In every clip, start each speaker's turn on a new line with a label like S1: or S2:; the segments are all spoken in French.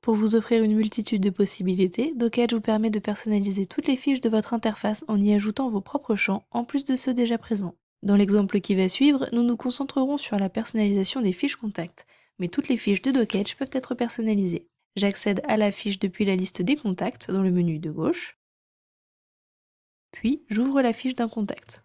S1: Pour vous offrir une multitude de possibilités, Docage vous permet de personnaliser toutes les fiches de votre interface en y ajoutant vos propres champs, en plus de ceux déjà présents. Dans l'exemple qui va suivre, nous nous concentrerons sur la personnalisation des fiches contacts, mais toutes les fiches de Docage peuvent être personnalisées. J'accède à la fiche depuis la liste des contacts dans le menu de gauche, puis j'ouvre la fiche d'un contact.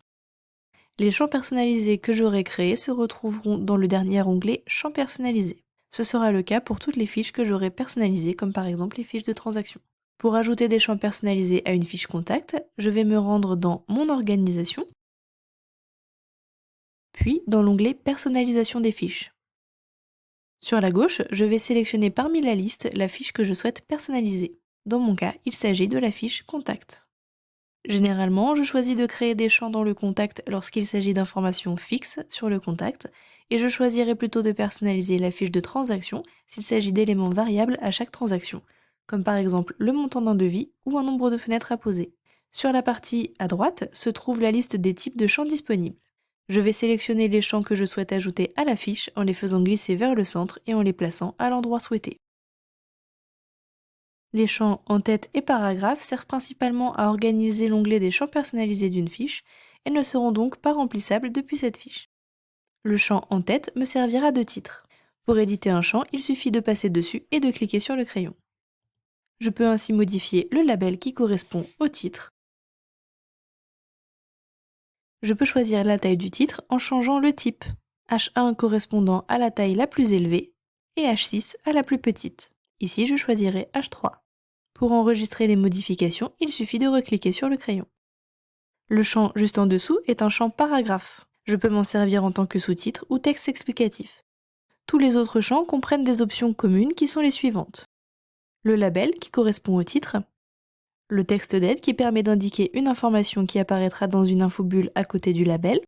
S1: Les champs personnalisés que j'aurai créés se retrouveront dans le dernier onglet Champs personnalisés. Ce sera le cas pour toutes les fiches que j'aurai personnalisées, comme par exemple les fiches de transaction. Pour ajouter des champs personnalisés à une fiche contact, je vais me rendre dans Mon organisation, puis dans l'onglet Personnalisation des fiches. Sur la gauche, je vais sélectionner parmi la liste la fiche que je souhaite personnaliser. Dans mon cas, il s'agit de la fiche Contact. Généralement, je choisis de créer des champs dans le contact lorsqu'il s'agit d'informations fixes sur le contact, et je choisirai plutôt de personnaliser la fiche de transaction s'il s'agit d'éléments variables à chaque transaction, comme par exemple le montant d'un devis ou un nombre de fenêtres à poser. Sur la partie à droite se trouve la liste des types de champs disponibles. Je vais sélectionner les champs que je souhaite ajouter à la fiche en les faisant glisser vers le centre et en les plaçant à l'endroit souhaité. Les champs en tête et paragraphe servent principalement à organiser l'onglet des champs personnalisés d'une fiche et ne seront donc pas remplissables depuis cette fiche. Le champ en tête me servira de titre. Pour éditer un champ, il suffit de passer dessus et de cliquer sur le crayon. Je peux ainsi modifier le label qui correspond au titre. Je peux choisir la taille du titre en changeant le type, H1 correspondant à la taille la plus élevée et H6 à la plus petite. Ici, je choisirai H3. Pour enregistrer les modifications, il suffit de recliquer sur le crayon. Le champ juste en dessous est un champ paragraphe. Je peux m'en servir en tant que sous-titre ou texte explicatif. Tous les autres champs comprennent des options communes qui sont les suivantes. Le label qui correspond au titre, le texte d'aide qui permet d'indiquer une information qui apparaîtra dans une infobulle à côté du label,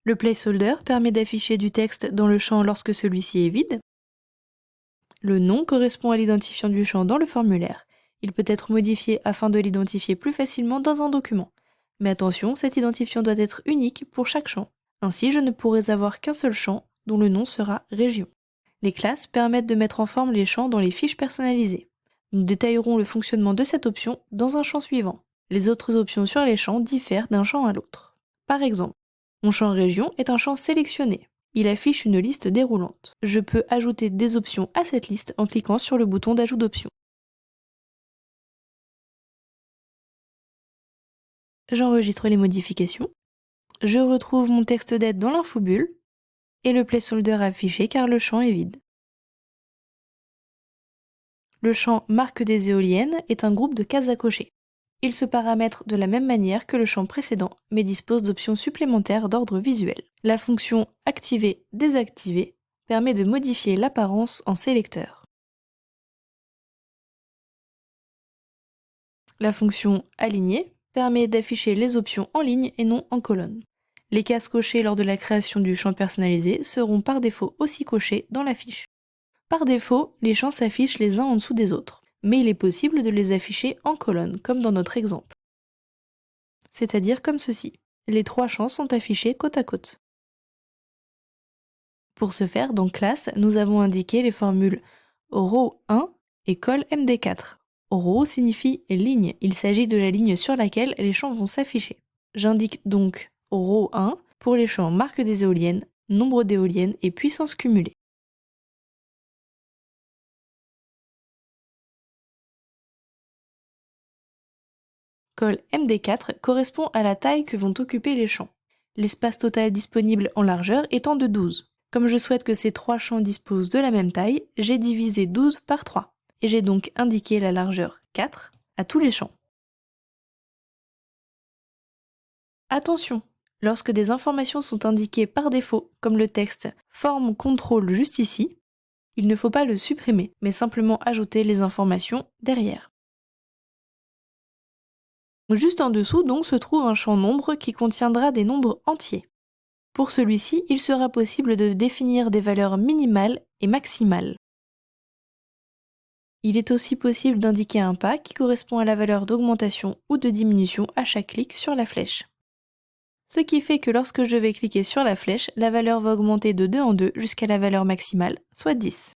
S1: le placeholder permet d'afficher du texte dans le champ lorsque celui-ci est vide, le nom correspond à l'identifiant du champ dans le formulaire. Il peut être modifié afin de l'identifier plus facilement dans un document. Mais attention, cet identifiant doit être unique pour chaque champ. Ainsi, je ne pourrai avoir qu'un seul champ dont le nom sera région. Les classes permettent de mettre en forme les champs dans les fiches personnalisées. Nous détaillerons le fonctionnement de cette option dans un champ suivant. Les autres options sur les champs diffèrent d'un champ à l'autre. Par exemple, mon champ région est un champ sélectionné. Il affiche une liste déroulante. Je peux ajouter des options à cette liste en cliquant sur le bouton d'ajout d'options. J'enregistre les modifications. Je retrouve mon texte d'aide dans l'infobulle et le placeholder affiché car le champ est vide. Le champ Marque des éoliennes est un groupe de cases à cocher. Il se paramètre de la même manière que le champ précédent, mais dispose d'options supplémentaires d'ordre visuel. La fonction Activer-Désactiver permet de modifier l'apparence en sélecteur. La fonction Aligner permet d'afficher les options en ligne et non en colonne. Les cases cochées lors de la création du champ personnalisé seront par défaut aussi cochées dans la fiche. Par défaut, les champs s'affichent les uns en dessous des autres, mais il est possible de les afficher en colonne, comme dans notre exemple. C'est-à-dire comme ceci. Les trois champs sont affichés côte à côte. Pour ce faire, dans Classe, nous avons indiqué les formules row 1 et col MD4. Row signifie ligne, il s'agit de la ligne sur laquelle les champs vont s'afficher. J'indique donc row 1 pour les champs marque des éoliennes, nombre d'éoliennes et puissance cumulée. Col MD4 correspond à la taille que vont occuper les champs, l'espace total disponible en largeur étant de 12. Comme je souhaite que ces trois champs disposent de la même taille, j'ai divisé 12 par 3, et j'ai donc indiqué la largeur 4 à tous les champs. Attention! Lorsque des informations sont indiquées par défaut, comme le texte « Forme contrôle juste ici », il ne faut pas le supprimer, mais simplement ajouter les informations derrière. Juste en dessous, donc, se trouve un champ nombre qui contiendra des nombres entiers. Pour celui-ci, il sera possible de définir des valeurs minimales et maximales. Il est aussi possible d'indiquer un pas qui correspond à la valeur d'augmentation ou de diminution à chaque clic sur la flèche. Ce qui fait que lorsque je vais cliquer sur la flèche, la valeur va augmenter de 2 en 2 jusqu'à la valeur maximale, soit 10.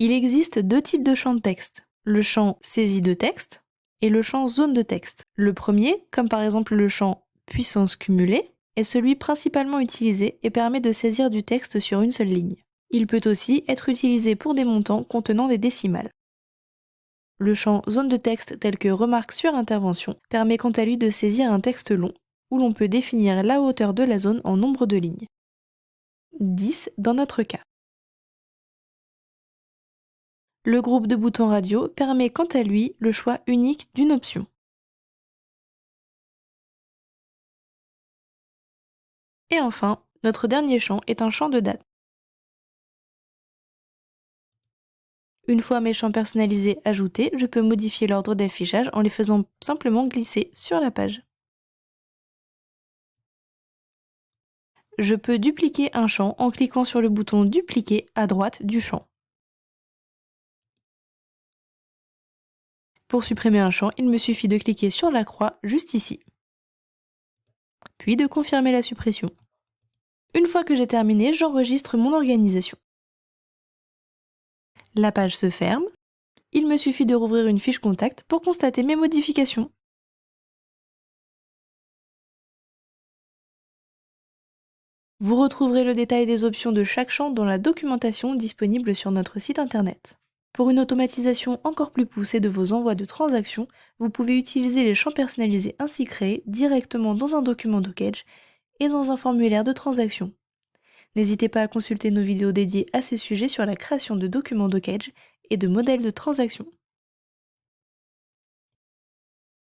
S1: Il existe deux types de champs de texte, le champ saisie de texte et le champ zone de texte. Le premier, comme par exemple le champ puissance cumulée, est celui principalement utilisé et permet de saisir du texte sur une seule ligne. Il peut aussi être utilisé pour des montants contenant des décimales. Le champ zone de texte tel que remarque sur intervention permet quant à lui de saisir un texte long, où l'on peut définir la hauteur de la zone en nombre de lignes. 10 dans notre cas. Le groupe de boutons radio permet quant à lui le choix unique d'une option. Et enfin, notre dernier champ est un champ de date. Une fois mes champs personnalisés ajoutés, je peux modifier l'ordre d'affichage en les faisant simplement glisser sur la page. Je peux dupliquer un champ en cliquant sur le bouton Dupliquer à droite du champ. Pour supprimer un champ, il me suffit de cliquer sur la croix juste ici, puis de confirmer la suppression. Une fois que j'ai terminé, j'enregistre mon organisation. La page se ferme. Il me suffit de rouvrir une fiche contact pour constater mes modifications. Vous retrouverez le détail des options de chaque champ dans la documentation disponible sur notre site internet. Pour une automatisation encore plus poussée de vos envois de transactions, vous pouvez utiliser les champs personnalisés ainsi créés directement dans un document Docage et dans un formulaire de transaction. N'hésitez pas à consulter nos vidéos dédiées à ces sujets sur la création de documents Docage et de modèles de transaction.